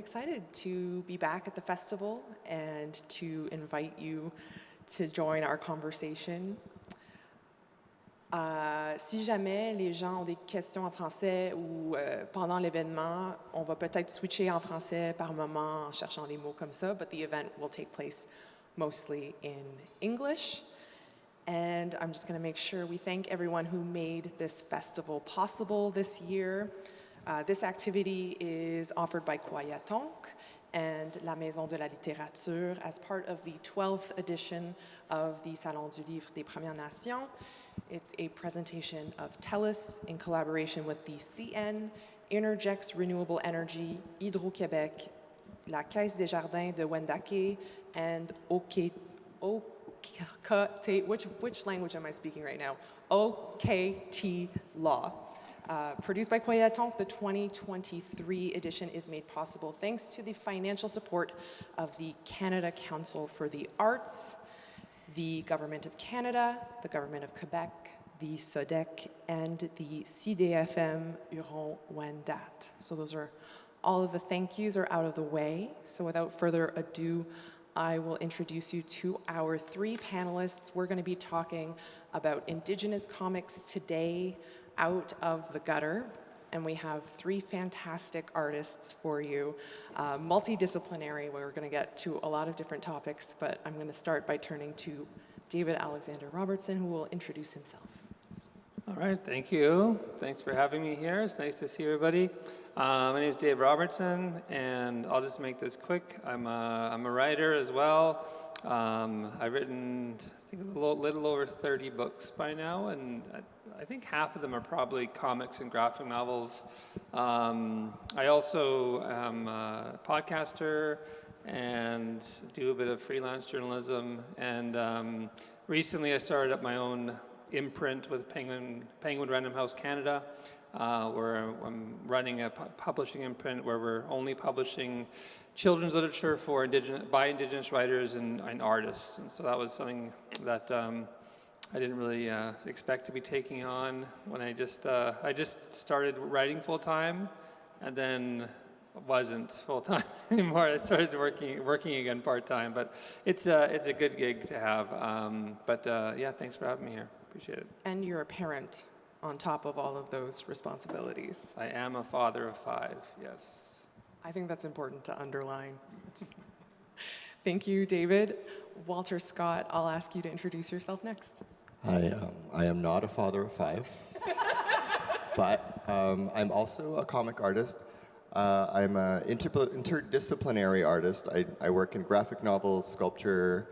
excited to be back at the festival and to invite you to join our conversation. Si jamais les gens ont des questions en français ou pendant l'événement, on va peut-être switcher en français par moment en cherchant des mots comme ça, but the event will take place mostly in English. And I'm just going to make sure we thank everyone who made this festival possible this year. This activity is offered by Kwahiatonhk and la Maison de la littérature as part of the 12th edition of the Salon du livre des Premières Nations. It's a presentation of TELUS in collaboration with the CN, Innergex Renewable Energy, Hydro-Québec, la Caisse Desjardins de Wendake, and OKT, which language am I speaking right now? OKT Law. Produced by Kwahiatonhk, the 2023 edition is made possible thanks to the financial support of the Canada Council for the Arts, the Government of Canada, the Government of Quebec, the SODEC, and the CDFM huron-wendat. So those are all of the thank yous are out of the way. So without further ado, I will introduce you to our three panelists. We're going to be talking about Indigenous comics today, out of the gutter. And we have three fantastic artists for you, multidisciplinary. We're going to get to a lot of different topics, but I'm going to start by turning to David Alexander Robertson, who will introduce himself. All right, thank you. Thanks for having me here. It's nice to see everybody. My name is David Robertson, and I'll just make this quick. I'm a writer as well. I've written, I think, a little over 30 books by now, and I think half of them are probably comics and graphic novels. I also am a podcaster and do a bit of freelance journalism. And recently I started up my own imprint with Penguin Random House Canada, where I'm running a publishing imprint where we're only publishing children's literature for by Indigenous writers and artists. And so that was something that I didn't really expect to be taking on when I just started writing full time, and then wasn't full time anymore. I started working again part time, but it's a good gig to have. Yeah, thanks for having me here. Appreciate it. And you're a parent on top of all of those responsibilities. I am a father of 5. Yes. I think that's important to underline. Thank you, David. Walter Scott, I'll ask you to introduce yourself next. Hi, I am not a father of 5, but I'm also a comic artist. I'm an interdisciplinary artist. I work in graphic novels, sculpture,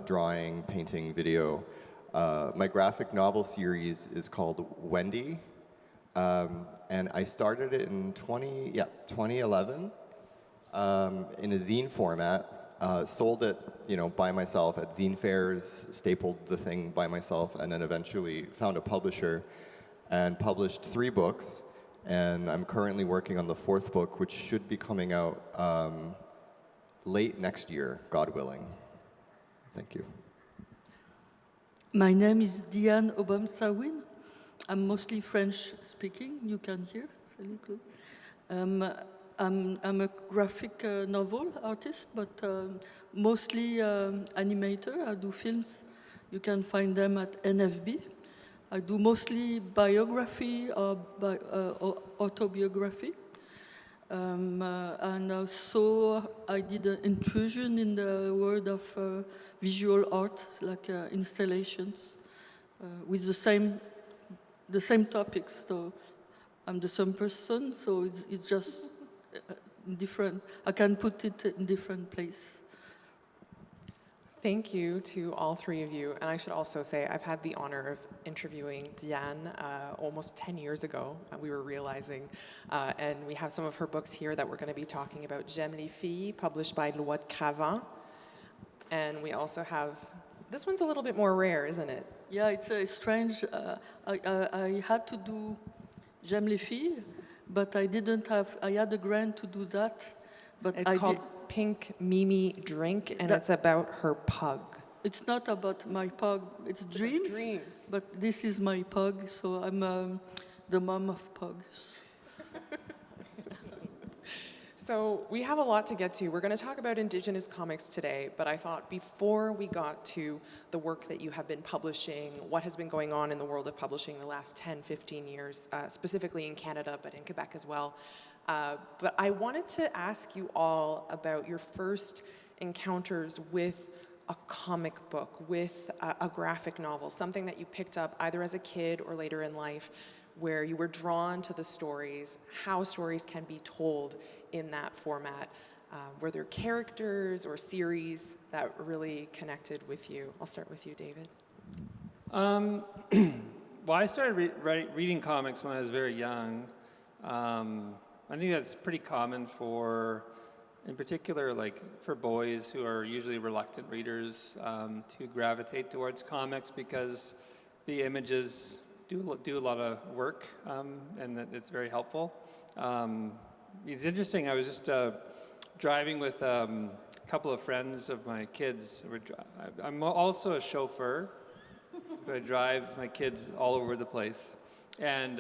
drawing, painting, video. My graphic novel series is called Wendy, and I started it in 2011 in a zine format. Sold it, by myself at zine fairs, stapled the thing by myself, and then eventually found a publisher and published 3 books. And I'm currently working on the 4th book, which should be coming out late next year, God willing. Thank you. My name is Diane Obomsawin. I'm mostly French speaking, you can hear. I'm a graphic novel artist, but mostly animator. I do films. You can find them at NFB. I do mostly biography or autobiography. And also I did an intrusion in the world of visual art, like installations, with the same topics. So I'm the same person, so it's just different. I can put it in different place. Thank you to all three of you. And I should also say I've had the honor of interviewing Diane almost 10 years ago, we were realizing. And we have some of her books here that we're going to be talking about. J'aime les filles, published by Loi de Cravant. And we also have, this one's a little bit more rare, isn't it? Yeah, it's strange. I had to do J'aime les filles, but I had a grant to do that. But it's called Pink Mimi Drink, and it's about her pug. It's not about my pug, it's dreams. But this is my pug, so I'm the mom of pugs. So we have a lot to get to. We're going to talk about Indigenous comics today, but I thought before we got to the work that you have been publishing, what has been going on in the world of publishing the last 10, 15 years, specifically in Canada, but in Quebec as well. But I wanted to ask you all about your first encounters with a comic book, with a graphic novel, something that you picked up either as a kid or later in life, where you were drawn to the stories, how stories can be told in that format. Were there characters or series that really connected with you? I'll start with you, David. Well, I started reading comics when I was very young. I think that's pretty common for, in particular, like for boys who are usually reluctant readers to gravitate towards comics because the images do a lot of work and that it's very helpful. It's interesting, I was just driving with a couple of friends of my kids. I'm also a chauffeur, but I drive my kids all over the place. And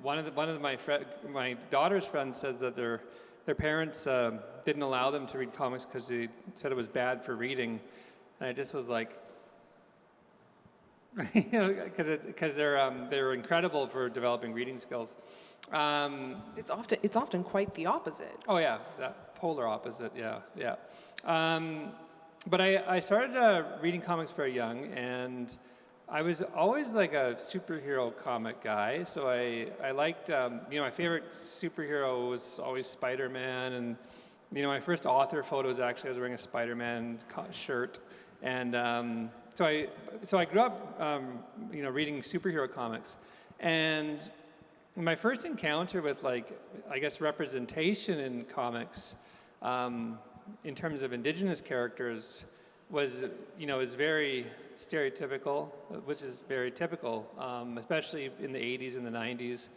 one of my daughter's friends says that their parents didn't allow them to read comics because they said it was bad for reading. And I just was like, you know, because they're incredible for developing reading skills. It's often quite the opposite. Oh yeah, that polar opposite. Yeah. But I started reading comics very young, and I was always like a superhero comic guy. So I liked, my favorite superhero was always Spider-Man, and my first author photos actually I was wearing a Spider-Man shirt, and so I grew up, reading superhero comics, and my first encounter with, like, I guess, representation in comics, in terms of Indigenous characters, was very stereotypical, which is very typical, especially in the 80s and the 90s.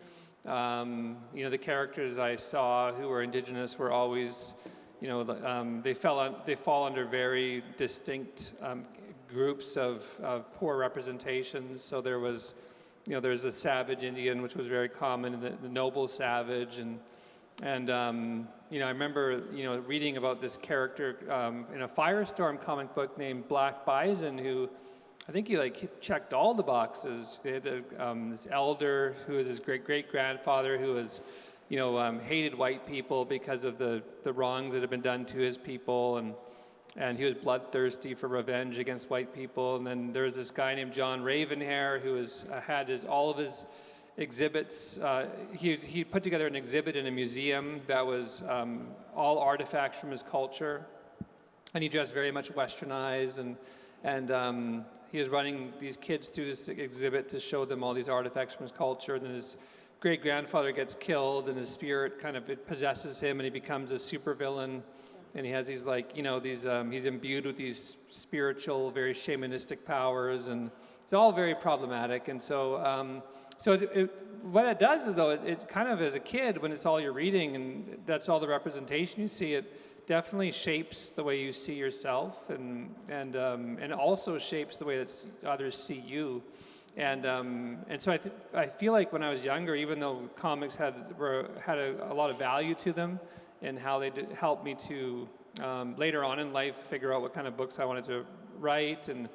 The characters I saw who were Indigenous were always, they fall under very distinct groups of poor representations. So there was, there's a savage Indian, which was very common, the noble savage, and I remember reading about this character in a Firestorm comic book named Black Bison, who I think he checked all the boxes. They had this elder who was his great-great-grandfather who was hated white people because of the wrongs that had been done to his people, and he was bloodthirsty for revenge against white people. And then there was this guy named John Ravenhair who had all of his exhibits. He put together an exhibit in a museum that was all artifacts from his culture, and he dressed very much westernized, and he was running these kids through this exhibit to show them all these artifacts from his culture. And then his great-grandfather gets killed, and his spirit it possesses him, and he becomes a supervillain. And he has these he's imbued with these spiritual, very shamanistic powers, and it's all very problematic. And so, what it does is, though, it kind of, as a kid, when it's all you're reading and that's all the representation you see, it definitely shapes the way you see yourself, and also shapes the way that others see you. And so I feel like when I was younger, even though comics had a lot of value to them, and how they helped me to later on in life figure out what kind of books I wanted to write, and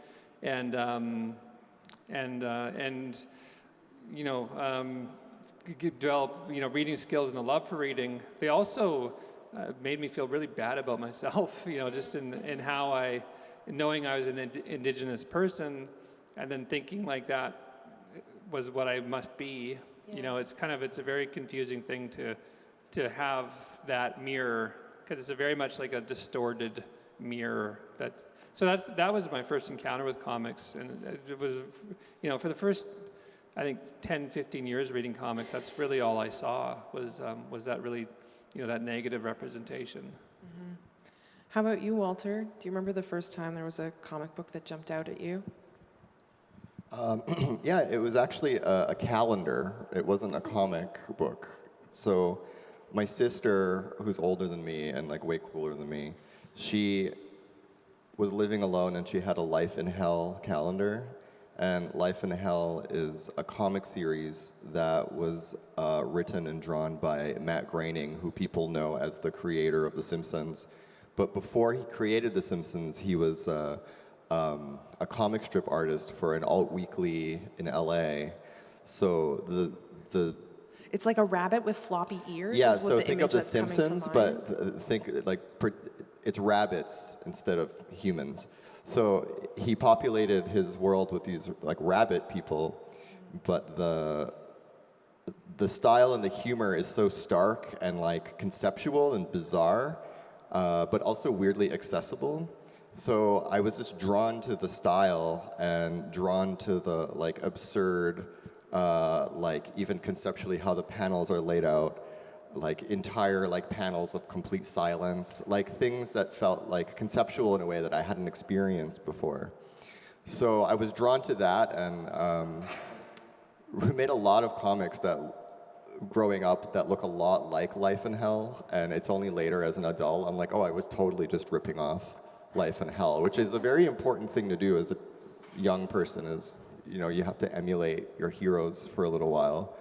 develop reading skills and a love for reading. They also made me feel really bad about myself, just in how knowing I was an Indigenous person, and then thinking like that was what I must be. Yeah. It's a very confusing thing to have that mirror, because it's very much like a distorted mirror. That was my first encounter with comics, and it was, for the first, I think, 10, 15 years reading comics, that's really all I saw was that really, that negative representation. Mm-hmm. How about you, Walter? Do you remember the first time there was a comic book that jumped out at you? Yeah, it was actually a calendar. It wasn't a comic book. So my sister, who's older than me and way cooler than me, she was living alone, and she had a Life in Hell calendar. And Life in Hell is a comic series that was written and drawn by Matt Groening, who people know as the creator of The Simpsons. But before he created The Simpsons, he was a comic strip artist for an alt weekly in LA. So the It's like a rabbit with floppy ears. yeah, is what so the think image of The that's coming to Simpsons, mind. but think like it's rabbits instead of humans. So he populated his world with these like rabbit people, but the style and the humor is so stark and like conceptual and bizarre, but also weirdly accessible. So I was just drawn to the style and drawn to the like absurd, like even conceptually how the panels are laid out, like entire like panels of complete silence, like things that felt like conceptual in a way that I hadn't experienced before. So I was drawn to that, and we made a lot of comics that growing up that look a lot like Life in Hell, and it's only later as an adult I'm like, oh, I was totally just ripping off Life in Hell, which is a very important thing to do as a young person, is, you know, you have to emulate your heroes for a little while.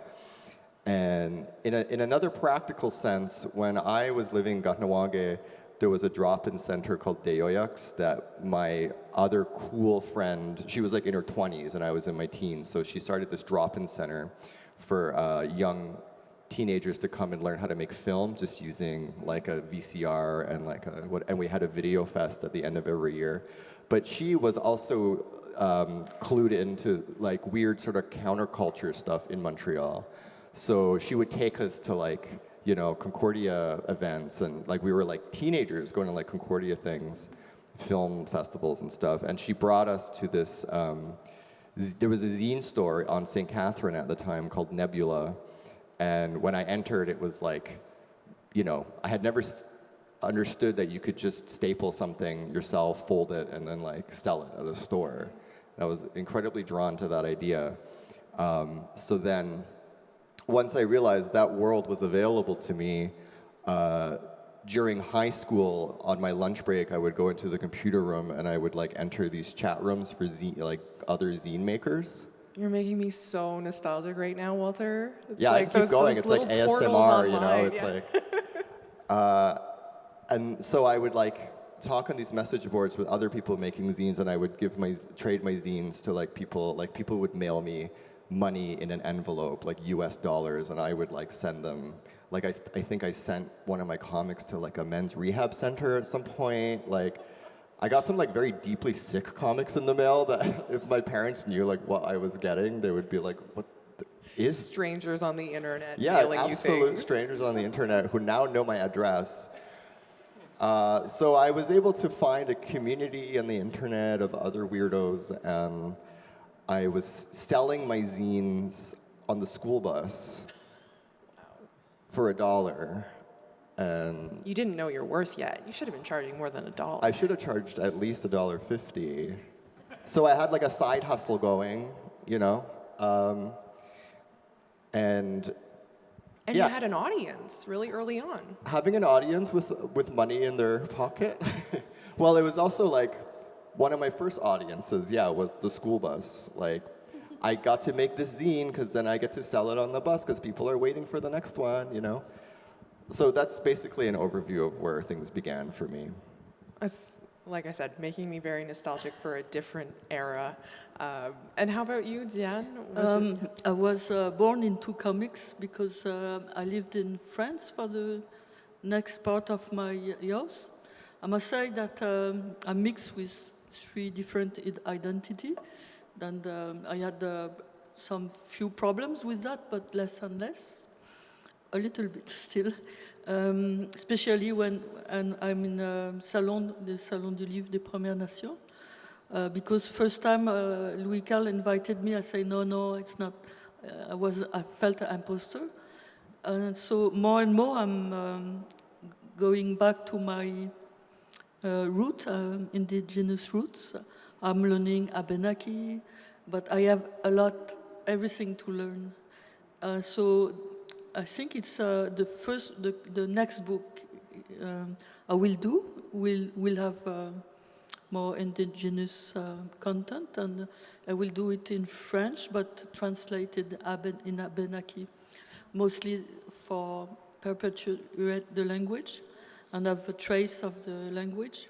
And in another practical sense, when I was living in Kahnawake, there was a drop-in center called Deoyaks that my other cool friend, she was like in her 20s and I was in my teens, so she started this drop-in center for young teenagers to come and learn how to make film just using like a VCR and like and we had a video fest at the end of every year. But she was also clued into like weird sort of counterculture stuff in Montreal. So she would take us to like, you know, Concordia events, and like we were like teenagers going to like Concordia things, film festivals and stuff. And she brought us to this, there was a zine store on St. Catherine at the time called Nebula. And when I entered, it was like, you know, I had never understood that you could just staple something yourself, fold it, and then like sell it at a store. I was incredibly drawn to that idea. So then, once I realized that world was available to me, during high school, on my lunch break, I would go into the computer room and I would like enter these chat rooms for like other zine makers. You're making me so nostalgic right now, Walter. It's Yeah, like I keep going. It's like little portals ASMR, you know. online, It's yeah. like, and so I would like talk on these message boards with other people making zines, and I would trade my zines to like people. Like people would mail me money in an envelope, like US dollars, and I would like send them. Like I think I sent one of my comics to like a men's rehab center at some point. Like I got some like very deeply sick comics in the mail that if my parents knew like what I was getting, they would be like, what is Strangers on the internet yeah, mailing you absolute things. strangers on the internet who now know my address. So I was able to find a community on the internet of other weirdos, and I was selling my zines on the school bus for $1. And You didn't know your worth yet. You should have been charging more than $1. I should have charged at least $1.50. So I had like a side hustle going, you know. And you had an audience really early on. having an audience with money in their pocket. Well, it was also like one of my first audiences, was the school bus. Like, I got to make this zine because then I get to sell it on the bus because people are waiting for the next one, you know. So that's basically an overview of where things began for me. It's, like I said, making me very nostalgic for a different era. And how about you, Diane? I was born into comics because I lived in France for the next part of my years. I must say that I mixed with 3 different identities. And I had some few problems with that, but less and less. A little bit still. Especially when I'm in Salon, the Salon du livre des Premières Nations. Because first time Louis Carl invited me, I say no, it's not. I felt an imposter, and so more and more I'm going back to my root, indigenous roots. I'm learning Abenaki, but I have everything to learn. So I think it's the next book I will do will have more indigenous content, and I will do it in French, but translated in Abenaki, mostly for perpetuate the language and have a trace of the language,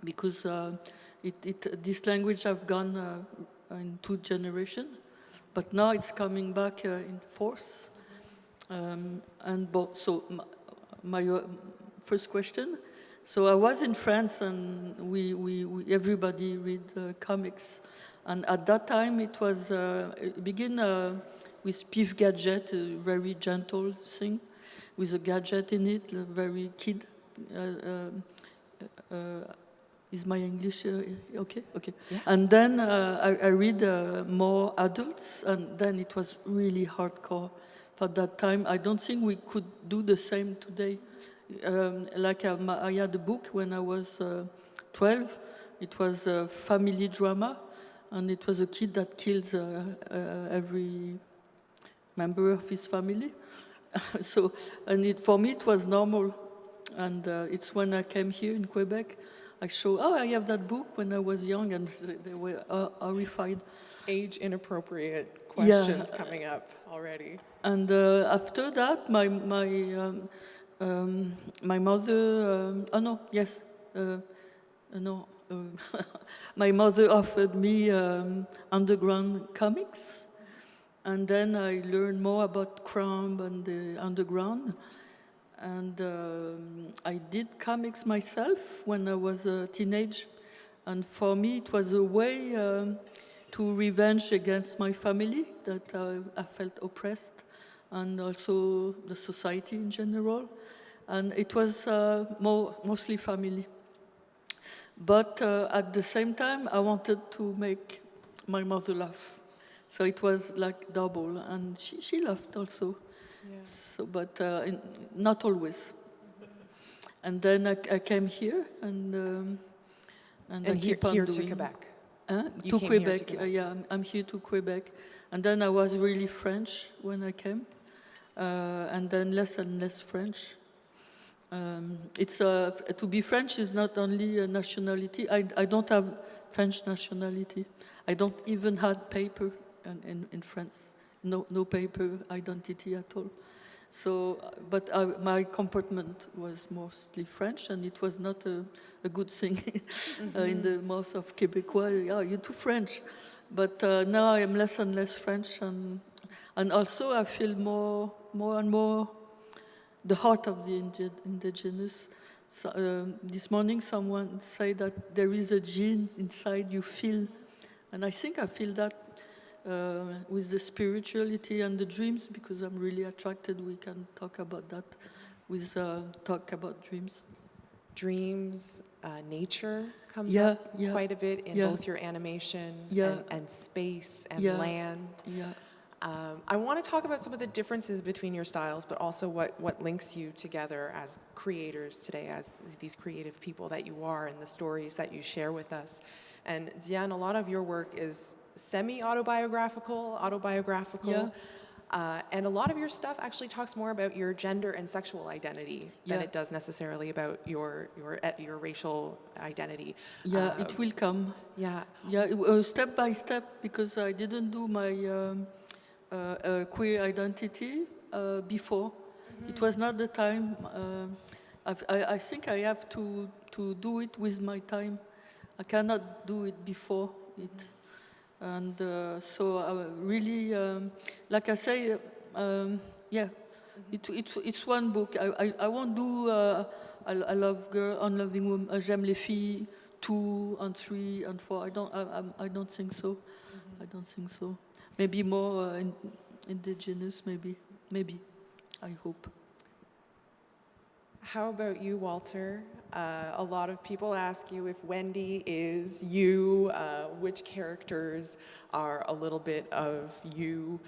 because this language have gone in 2 generations, but now it's coming back in force. So my first question. So I was in France, and we everybody read comics, and at that time it was begin with Pif Gadget, a very gentle thing, with a gadget in it, a very kid. Is my English okay? Okay. Yeah. And then I read more adults, and then it was really hardcore for that time. I don't think we could do the same today. I had a book when I was 12. It was a family drama, and it was a kid that kills every member of his family. So, for me, it was normal. And it's when I came here in Quebec, I I have that book when I was young, and they were horrified. Age inappropriate questions coming up already. And after that, my mother, my mother offered me underground comics, and then I learned more about crime and the underground. And I did comics myself when I was a teenage, and for me it was a way to revenge against my family, that I felt oppressed, and also the society in general. And it was mostly family. But at the same time, I wanted to make my mother laugh. So it was like double, and she laughed also. Yeah. So, but not always. And then I came here, and I keep on here doing. To Quebec. To Quebec, yeah, I'm here to Quebec. And then I was really French when I came, and then less and less French. To be French is not only a nationality. I don't have French nationality. I don't even have paper in France. No paper identity at all. So, but my comportment was mostly French, and it was not a good thing in the mouth of Québécois. Yeah, you're too French. But now I am less and less French, and also I feel more and more the heart of the indigenous. So, this morning someone said that there is a gene inside you feel, and I think I feel that with the spirituality and the dreams, because I'm really attracted. We can talk about that with talk about dreams. Dreams, nature comes up quite a bit in both your animation and space and land. Yeah. I want to talk about some of the differences between your styles, but also what links you together as creators today, as these creative people that you are, and the stories that you share with us. And Diane, a lot of your work is semi-autobiographical, and a lot of your stuff actually talks more about your gender and sexual identity than it does necessarily about your racial identity. Yeah, it will come. Yeah. Yeah, step by step, because I didn't do my queer identity before. Mm-hmm. It was not the time. I think I have to do it with my time. I cannot do it before it. And so I really, like I say, it's one book. I won't do I love girl, unloving woman, j'aime les filles, 2 and 3 and 4. I don't think so. Mm-hmm. I don't think so. Maybe more indigenous, maybe. I hope. How about you, Walter? A lot of people ask you if Wendy is you, which characters are a little bit of you,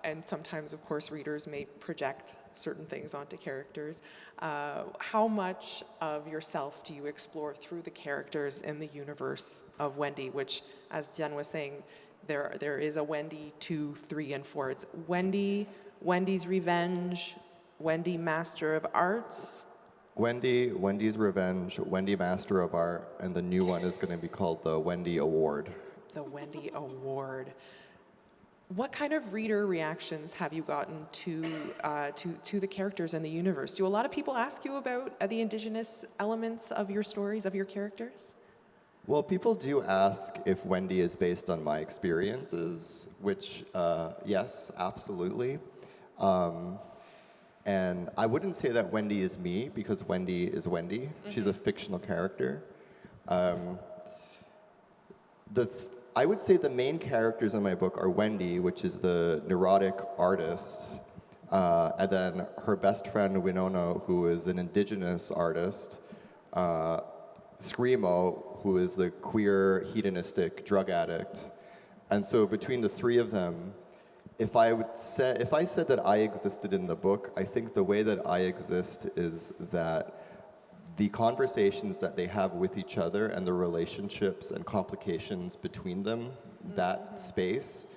and sometimes, of course, readers may project certain things onto characters. How much of yourself do you explore through the characters in the universe of Wendy, which, as Diane was saying, there is a Wendy 2, 3, and 4. It's Wendy's Revenge, Wendy Master of Arts, Wendy, Wendy's Revenge, Wendy Master of Art, and the new one is going to be called the Wendy Award. The Wendy Award. What kind of reader reactions have you gotten to the characters in the universe? Do a lot of people ask you about the Indigenous elements of your stories, of your characters? Well, people do ask if Wendy is based on my experiences, which, yes, absolutely. And I wouldn't say that Wendy is me, because Wendy is Wendy. Mm-hmm. She's a fictional character. I would say the main characters in my book are Wendy, which is the neurotic artist, and then her best friend, Winona, who is an Indigenous artist, Screamo, who is the queer, hedonistic drug addict. And so between the three of them, if I said that I existed in the book, I think the way that I exist is that the conversations that they have with each other and the relationships and complications between them, that space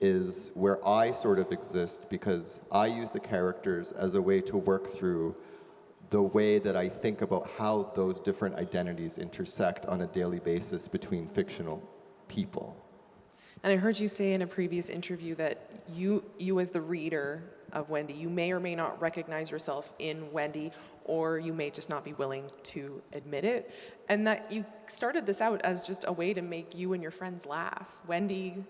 is where I sort of exist, because I use the characters as a way to work through the way that I think about how those different identities intersect on a daily basis between fictional people. And I heard you say in a previous interview that you as the reader of Wendy, you may or may not recognize yourself in Wendy, or you may just not be willing to admit it, and that you started this out as just a way to make you and your friends laugh. Wendy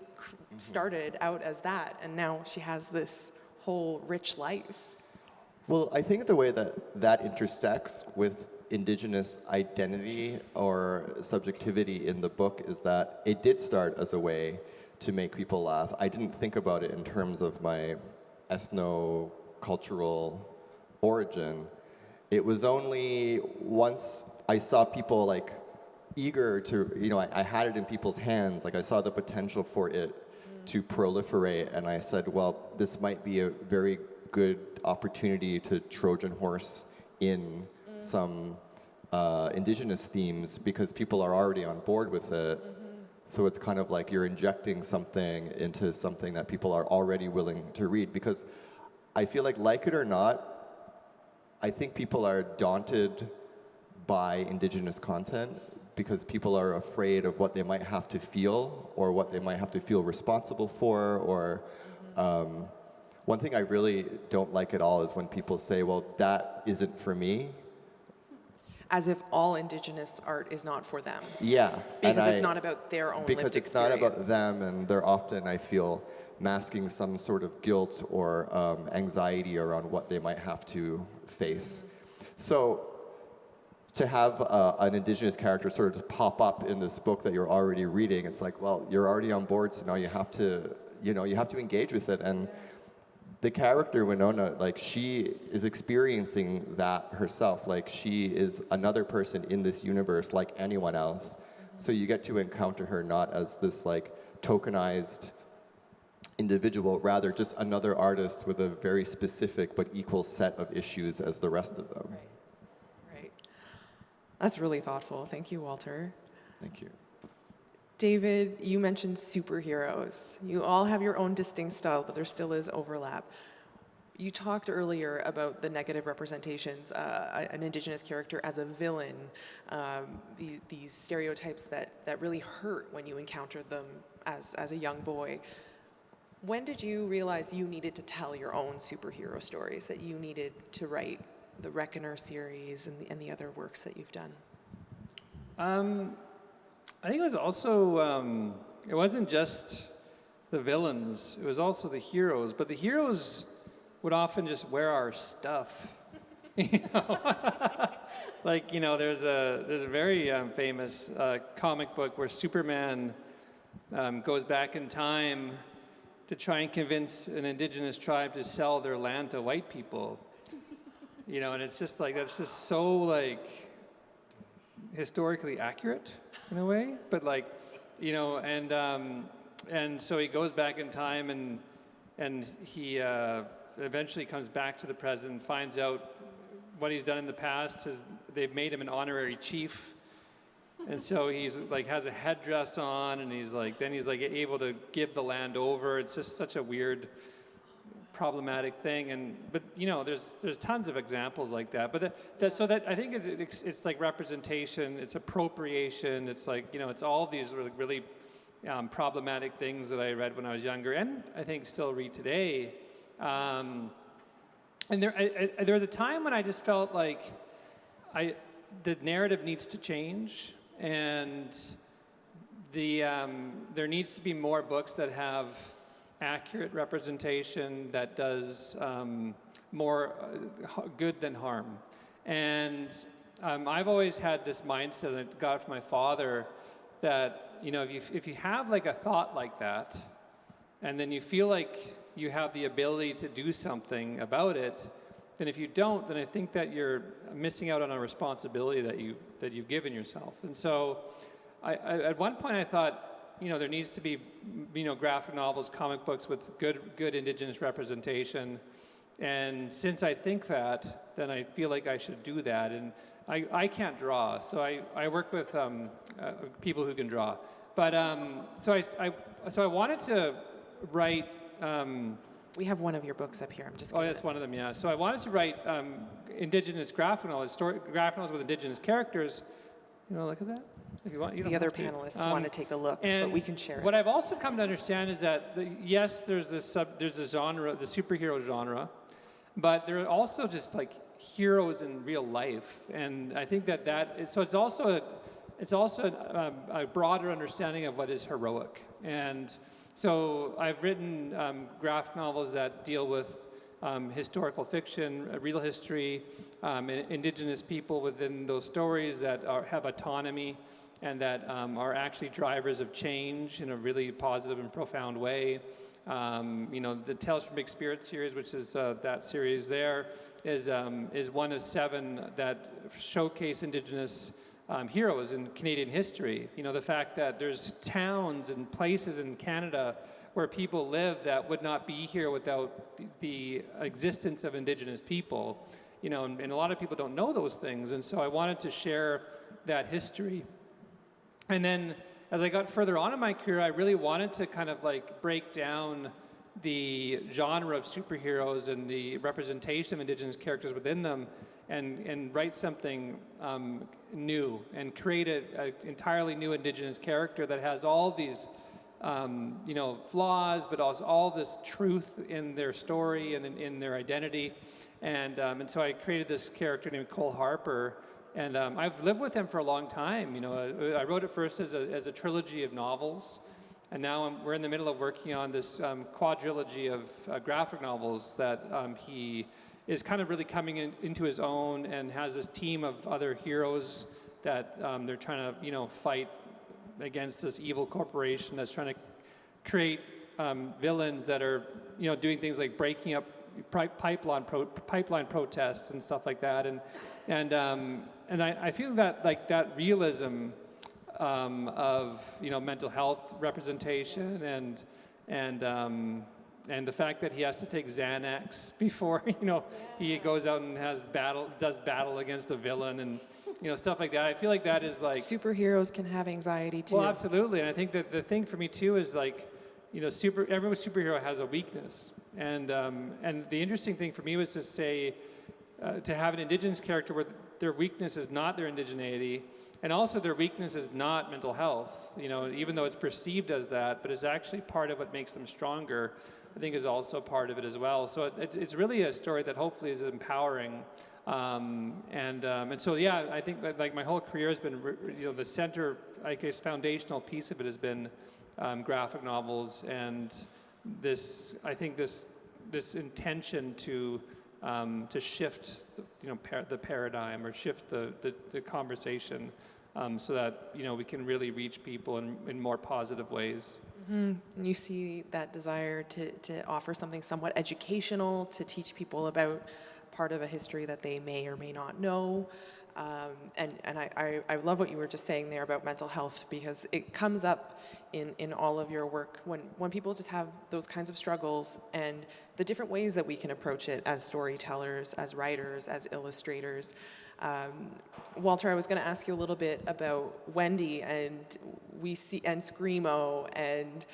started out as that, and now she has this whole rich life. Well, I think the way that intersects with Indigenous identity or subjectivity in the book is that it did start as a way to make people laugh. I didn't think about it in terms of my ethno-cultural origin. It was only once I saw people like eager to, I had it in people's hands, like I saw the potential for it to proliferate, and I said, well, this might be a very good opportunity to Trojan horse in some Indigenous themes, because people are already on board with it. So it's kind of like you're injecting something into something that people are already willing to read. Because I feel like it or not, I think people are daunted by Indigenous content because people are afraid of what they might have to feel or what they might have to feel responsible for. Or one thing I really don't like at all is when people say, well, that isn't for me. As if all Indigenous art is not for them. Yeah. Because it's not about their own lived experience. Because it's not about them, and they're often, I feel, masking some sort of guilt or anxiety around what they might have to face. So to have an Indigenous character sort of just pop up in this book that you're already reading, it's like, well, you're already on board, so now you have to engage with it. And the character Winona, like, she is experiencing that herself. Like, she is another person in this universe like anyone else. So you get to encounter her not as this like tokenized individual, rather just another artist with a very specific but equal set of issues as the rest of them. Right. That's really thoughtful. Thank you, Walter. Thank you. David, you mentioned superheroes. You all have your own distinct style, but there still is overlap. You talked earlier about the negative representations, an Indigenous character as a villain, these stereotypes that really hurt when you encountered them as a young boy. When did you realize you needed to tell your own superhero stories, that you needed to write the Reckoner series and the other works that you've done? I think it was also, it wasn't just the villains, it was also the heroes, but the heroes would often just wear our stuff. Like, there's a very famous comic book where Superman goes back in time to try and convince an Indigenous tribe to sell their land to white people. And it's just like, that's just so like historically accurate in a way, but like, and so he goes back in time and he eventually comes back to the present, finds out what he's done in the past. They've made him an honorary chief, and so he's like has a headdress on, and he's like able to give the land over. It's just such a weird problematic thing, but you know, there's tons of examples like that. But so that I think it's like representation, it's appropriation, it's like, you know, it's all these really problematic things that I read when I was younger, and I think still read today. And there was a time when I just felt like the narrative needs to change, and there needs to be more books that have accurate representation that does more good than harm. And I've always had this mindset that I got from my father that, you know, if you have like a thought like that, and then you feel like you have the ability to do something about it, then if you don't, then I think that you're missing out on a responsibility that you've given yourself. And so at one point I thought, you know, there needs to be, you know, graphic novels, comic books with good Indigenous representation. And since I think that, then I feel like I should do that. And I can't draw, so I work with people who can draw. But so I wanted to write. We have one of your books up here. I'm just. Oh, that's one of them. Yeah. So I wanted to write Indigenous graphic novels, graphic novels with Indigenous characters. You want to look at that? If you want, you don't The other have to. panelists want to take a look, but we can share it. What I've also come to understand is that yes, there's a genre, the superhero genre, but there are also just like heroes in real life, and I think so it's also a broader understanding of what is heroic. And so I've written graphic novels that deal with historical fiction, real history, Indigenous people within those stories that have autonomy and that are actually drivers of change in a really positive and profound way. You know, the Tales from Big Spirit series, which is that series there, is one of 7 that showcase Indigenous heroes in Canadian history. You know, the fact that there's towns and places in Canada where people live that would not be here without the existence of Indigenous people. You know, and a lot of people don't know those things, and so I wanted to share that history. And then as I got further on in my career, I really wanted to kind of like break down the genre of superheroes and the representation of Indigenous characters within them, and write something new and create an entirely new Indigenous character that has all these you know, flaws, but also all this truth in their story and in their identity. And so I created this character named Cole Harper, and I've lived with him for a long time. You know, I wrote it first as a trilogy of novels, and now we're in the middle of working on this quadrilogy of graphic novels that he is kind of really coming into his own, and has this team of other heroes that they're trying to, you know, fight against this evil corporation that's trying to create villains that are, you know, doing things like breaking up pipeline protests and stuff like that. And I feel that like that realism of, you know, mental health representation and the fact that he has to take Xanax before, you know, he goes out and does battle against a villain, and, you know, stuff like that. I feel like that is like Superheroes can have anxiety too. Well, absolutely, and I think that the thing for me too is like, you know, every superhero has a weakness, and the interesting thing for me was to say to have an Indigenous character where their weakness is not their indigeneity, and also their weakness is not mental health. You know, even though it's perceived as that, but it's actually part of what makes them stronger. I think is also part of it as well. So it's really a story that hopefully is empowering. And so, yeah, I think that like my whole career has been, you know, the center, I guess, foundational piece of it has been graphic novels, and this, I think this intention to shift, you know, the paradigm, or shift the conversation, so that, you know, we can really reach people in more positive ways. Mm-hmm. You see that desire to offer something somewhat educational, to teach people about part of a history that they may or may not know. And I love what you were just saying there about mental health, because it comes up in all of your work when people just have those kinds of struggles, and the different ways that we can approach it as storytellers, as writers, as illustrators. Walter, I was going to ask you a little bit about Wendy and Screamo and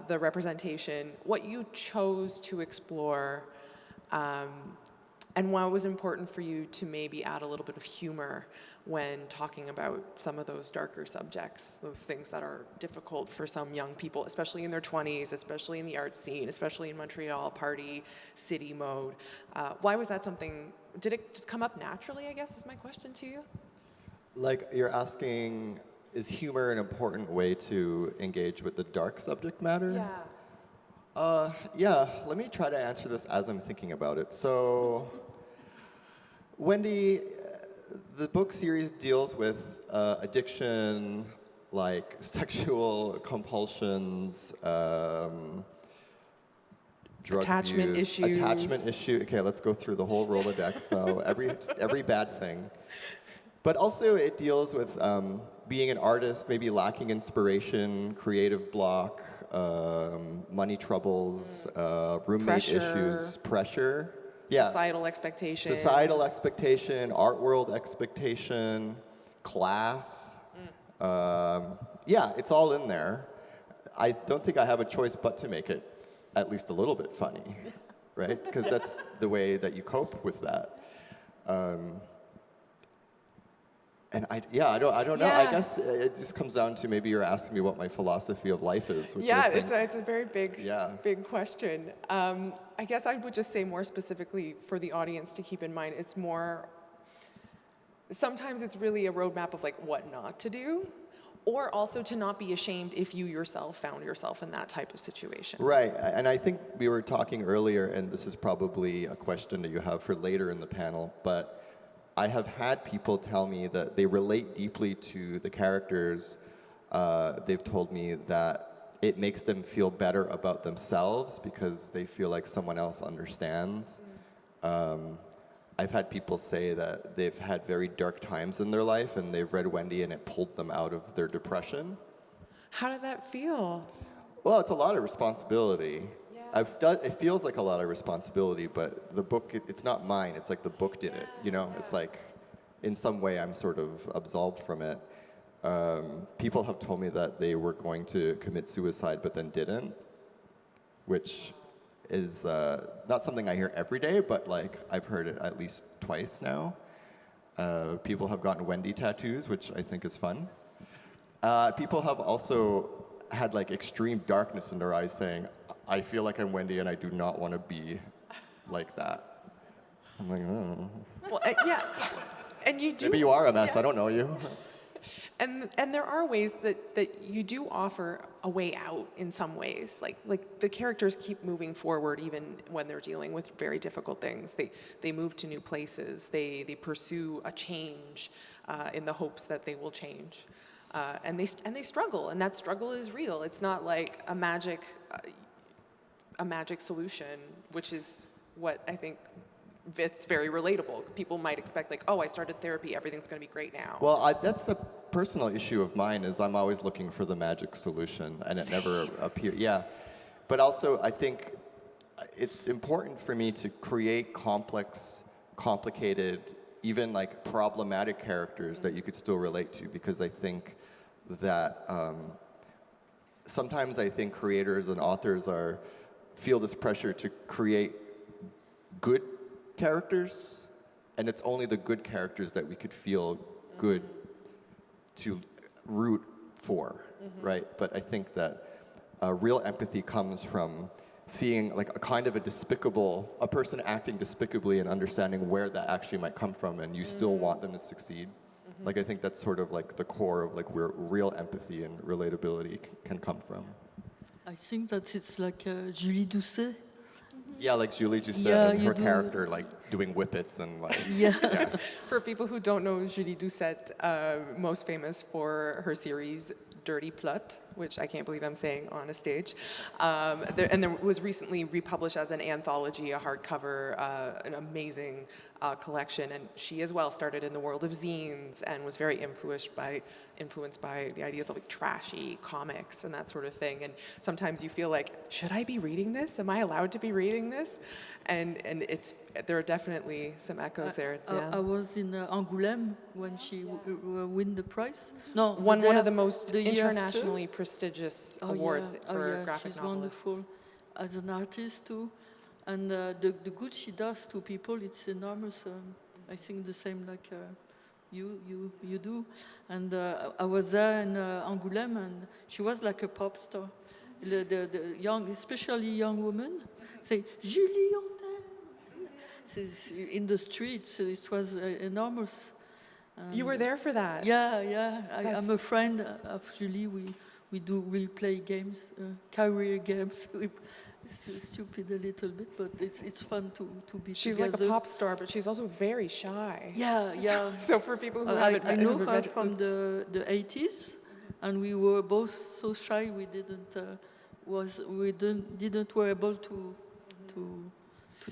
the representation, what you chose to explore, and why it was important for you to maybe add a little bit of humor when talking about some of those darker subjects, those things that are difficult for some young people, especially in their 20s, especially in the art scene, especially in Montreal, party, city mode. Why was that something, did it just come up naturally, I guess, is my question to you? Like, you're asking, is humor an important way to engage with the dark subject matter? Yeah. Yeah, let me try to answer this as I'm thinking about it. So, Wendy, the book series deals with addiction, like sexual compulsions, drug Attachment abuse, issues. attachment issue. Okay, let's go through the whole Rolodex. So every bad thing. But also it deals with being an artist, maybe lacking inspiration, creative block, money troubles, roommate issues, pressure. Yeah. Societal expectations. Societal expectation, art world expectation, class. Yeah, it's all in there. I don't think I have a choice but to make it at least a little bit funny, right? Because that's the way that you cope with that. And I don't know. Yeah. I guess it just comes down to maybe you're asking me what my philosophy of life is. Which Yeah, I think, it's a very big question. I guess I would just say more specifically for the audience to keep in mind, it's more, sometimes it's really a roadmap of like what not to do, or also to not be ashamed if you yourself found yourself in that type of situation. Right, and I think we were talking earlier, and this is probably a question that you have for later in the panel, but I have had people tell me that they relate deeply to the characters. They've told me that it makes them feel better about themselves because they feel like someone else understands. I've had people say that they've had very dark times in their life and they've read Wendy and it pulled them out of their depression. How did that feel? Well, it's a lot of responsibility. Yeah. It feels like a lot of responsibility, but the book, it's not mine. It's like the book did it, you know? It's like, in some way, I'm sort of absolved from it. People have told me that they were going to commit suicide, but then didn't, which is not something I hear every day, but like I've heard it at least twice now. People have gotten Wendy tattoos, which I think is fun. People have also had like extreme darkness in their eyes saying, I feel like I'm Wendy and I do not want to be like that. I'm like, oh. Well, yeah. And you do. Maybe you are a mess, I don't know you. And there are ways that you do offer a way out in some ways. Like the characters keep moving forward even when they're dealing with very difficult things. They move to new places. They pursue a change in the hopes that they will change. And they struggle, and that struggle is real. It's not like a magic solution, which is what I think it's very relatable. People might expect like, oh, I started therapy, everything's going to be great now. Well, that's a personal issue of mine is I'm always looking for the magic solution, and it never appears. Yeah, but also I think it's important for me to create complex, complicated, even like problematic characters that you could still relate to, because I think that sometimes I think creators and authors feel this pressure to create good characters, and it's only the good characters that we could feel good to root for, right? But I think that real empathy comes from seeing like a kind of a person acting despicably and understanding where that actually might come from, and you still want them to succeed. Like I think that's sort of like the core of like where real empathy and relatability can come from. I think that it's like Julie Doucet. Yeah, like Julie just said, Yeah, and you her do. character like doing whippets and like. Yeah. For people who don't know Julie Doucet, most famous for her series Dirty Plot, which I can't believe I'm saying on a stage. There was recently republished as an anthology, a hardcover, an amazing collection, and she as well started in the world of zines and was very influenced by the ideas of like trashy comics and that sort of thing. And sometimes you feel like, should I be reading this? Am I allowed to be reading this? And there are definitely some echoes there. I was in Angoulême when she win the prize. No, Won one of the most the year internationally prestigious awards for graphic she's novelists. Wonderful as an artist too, and the good she does to people, it's enormous. I think the same like you do. And I was there in Angoulême, and she was like a pop star. The young, especially young women, say Julie on there. In the streets, it was enormous. You were there for that? Yeah. I'm a friend of Julie. We play games, career games. It's stupid a little bit, but it's fun to be She's together. like a pop star, but she's also very shy. Yeah. So for people who I haven't know never her read it, from the 80s, and we were both so shy we didn't were able to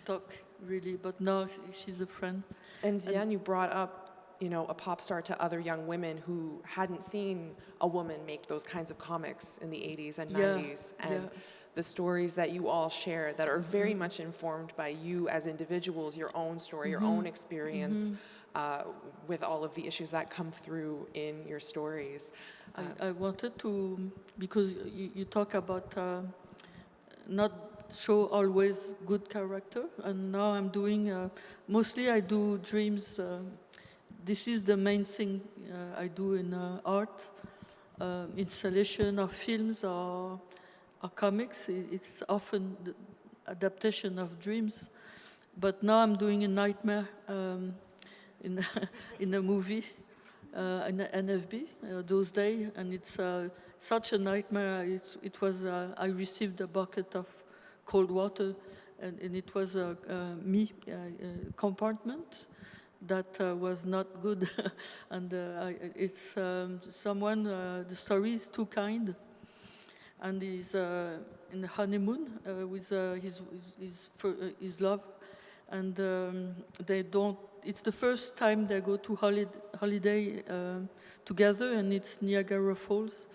talk really. But now she's a friend. And Zian, you brought up, a pop star to other young women who hadn't seen a woman make those kinds of comics in the 80s and 90s. And the stories that you all share that are very much informed by you as individuals, your own story, your own experience with all of the issues that come through in your stories. I wanted to, because you talk about not show always good character, and now I'm doing, mostly I do dreams. This is the main thing I do in art, installation of films or comics. It's often the adaptation of dreams. But now I'm doing a nightmare in a movie, in the NFB, those days, and it's such a nightmare. It was, I received a bucket of cold water, and it was a compartment that was not good. And it's someone, the story is too kind, and he's in a honeymoon with his love, and they don't. It's the first time they go to holiday together, and it's Niagara Falls,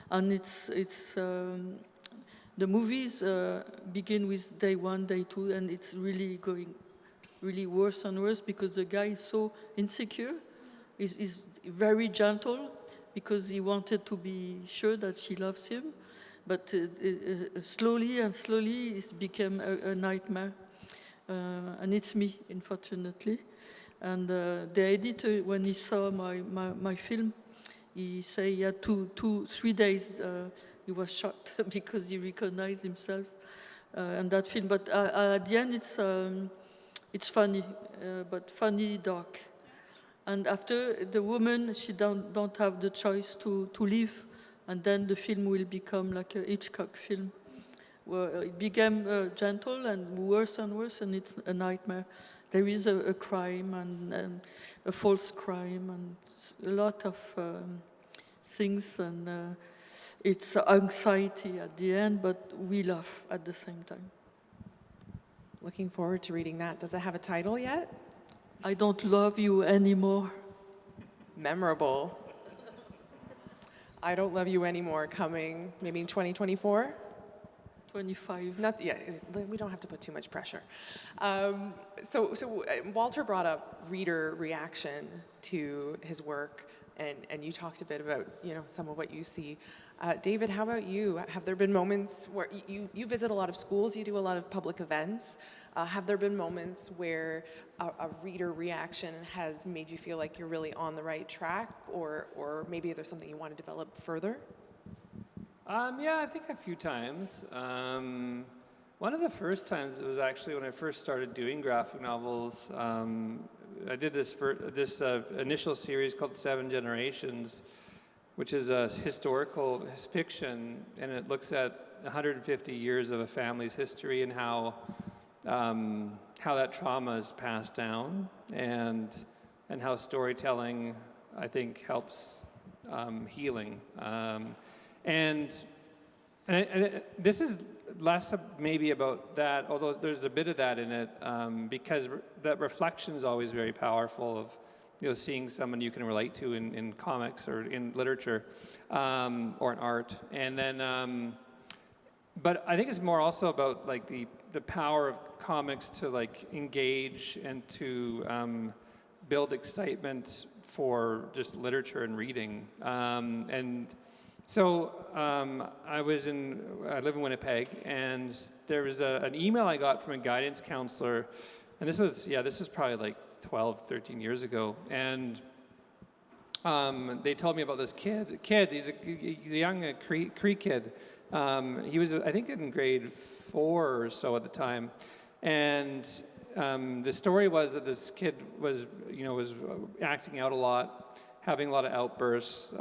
and it's the movies begin with day 1, day 2, and it's really going really worse and worse because the guy is so insecure. He's very gentle because he wanted to be sure that she loves him, but slowly it's become a nightmare, and it's me, unfortunately. And the editor, when he saw my film, he said he had 3 days. He was shocked because he recognized himself in that film. But at the end, it's funny, but funny dark. And after the woman, she don't have the choice to leave, and then the film will become like a Hitchcock film, where it became gentle and worse, and it's a nightmare. There is a crime and a false crime and a lot of things, and it's anxiety at the end, but we laugh at the same time. Looking forward to reading that. Does it have a title yet? I Don't Love You Anymore. Memorable. I Don't Love You Anymore, coming maybe in 2024? 25. We don't have to put too much pressure. So Walter brought up reader reaction to his work, and you talked a bit about some of what you see. David, how about you? Have there been moments where you visit a lot of schools, you do a lot of public events? Have there been moments where a reader reaction has made you feel like you're really on the right track, or maybe there's something you want to develop further? Yeah, I think a few times. One of the first times, it was actually when I first started doing graphic novels. I did this initial series called 7 Generations, which is a historical fiction, and it looks at 150 years of a family's history and how that trauma is passed down, and how storytelling, I think, helps healing. And And this is less maybe about that, although there's a bit of that in it, because that reflection is always very powerful of, seeing someone you can relate to in comics or in literature or in art. And then, but I think it's more also about like the power of comics to like engage and to build excitement for just literature and reading. And so I live in Winnipeg, and there was an email I got from a guidance counselor, and this was probably like 12, 13 years ago, and they told me about this kid. He's a young Cree kid. He was, I think, in grade 4 or so at the time, and the story was that this kid was acting out a lot, having a lot of outbursts,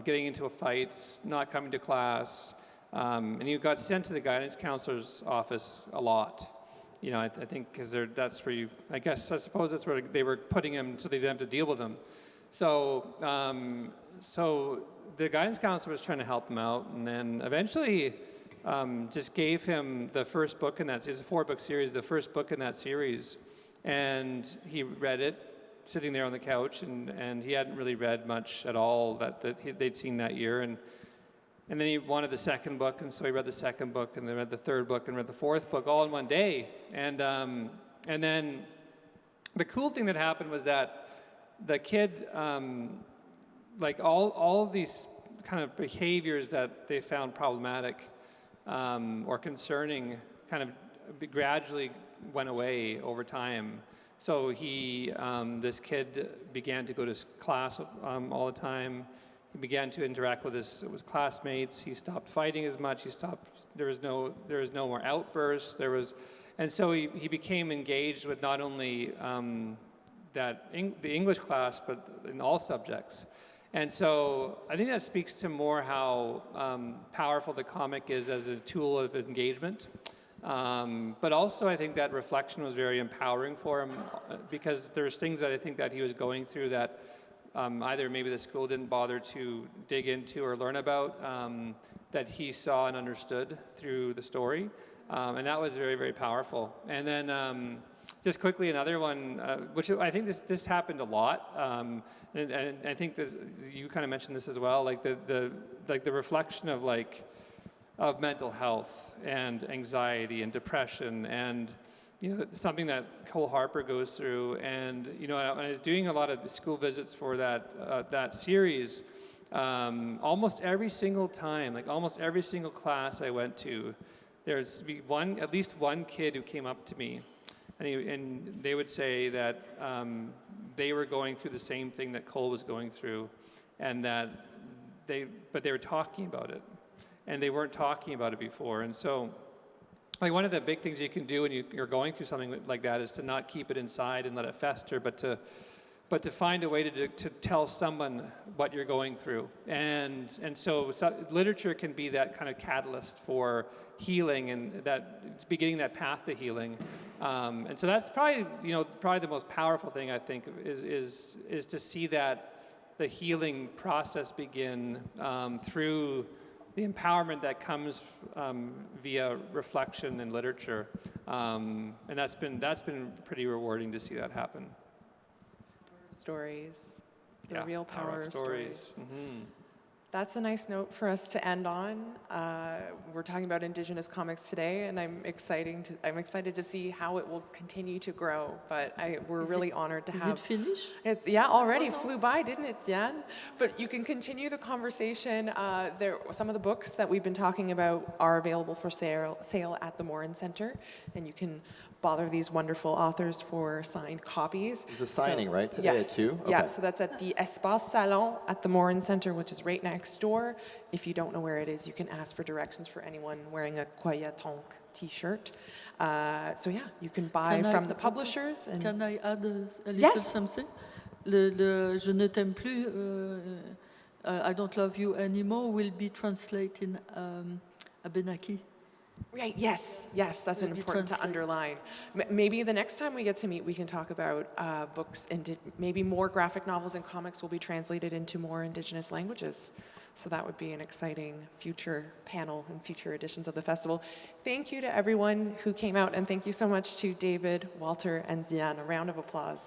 getting into fights, not coming to class, and he got sent to the guidance counselor's office a lot. I think because that's where I suppose that's where they were putting him so they didn't have to deal with him. So the guidance counselor was trying to help him out, and then eventually just gave him the first book in that. It's a 4-book series, the first book in that series, and he read it sitting there on the couch, and he hadn't really read much at all that they'd seen that year, and then he wanted the second book, and so he read the second book, and then read the third book, and read the fourth book all in one day. And then the cool thing that happened was that the kid, like all of these kind of behaviors that they found problematic or concerning, kind of gradually went away over time. So this kid began to go to class all the time. He began to interact with his classmates. He stopped fighting as much. There was no more outbursts. And so he became engaged with not only the English class, but in all subjects. And so I think that speaks to more how powerful the comic is as a tool of engagement. But also I think that reflection was very empowering for him because there's things that I think that he was going through that either maybe the school didn't bother to dig into or learn about, that he saw and understood through the story. And that was very, very powerful. And then just quickly another one, which I think this happened a lot, and I think you kind of mentioned this as well, like the reflection of mental health and anxiety and depression and something that Cole Harper goes through. And when I was doing a lot of the school visits for that series, almost every single time, like almost every single class I went to, there's at least one kid who came up to me, and they would say that they were going through the same thing that Cole was going through, and that they were talking about it, and they weren't talking about it before. And so, like, one of the big things you can do when you're going through something like that is to not keep it inside and let it fester, but to find a way to tell someone what you're going through. And so literature can be that kind of catalyst for healing and that beginning that path to healing. And so that's probably the most powerful thing I think is to see that the healing process begin through the empowerment that comes via reflection and literature, and that's been pretty rewarding to see that happen. Stories, the real power of stories. stories. Mm-hmm. That's a nice note for us to end on. We're talking about Indigenous comics today, and I'm excited to see how it will continue to grow. But we're really honored to have. Is it finished? It's already. It flew by, didn't it, Diane? But you can continue the conversation. Some of the books that we've been talking about are available for sale at the Morin Center, and you can bother these wonderful authors for signed copies. There's a signing, right, today yes, at 2? Okay. Yeah, so that's at the Espace Salon at the Morin Center, which is right next door. If you don't know where it is, you can ask for directions for anyone wearing a Kwahiatonhk t-shirt. You can buy from the publishers. And Can I add a little Yes. something? Je ne t'aime plus, I don't love you anymore will be translated in Abenaki. Right, yes, that's Will be important to translated. underline. Maybe the next time we get to meet, we can talk about books, and maybe more graphic novels and comics will be translated into more Indigenous languages. So that would be an exciting future panel and future editions of the festival. Thank you to everyone who came out, and thank you so much to David, Walter, and Zian. A round of applause.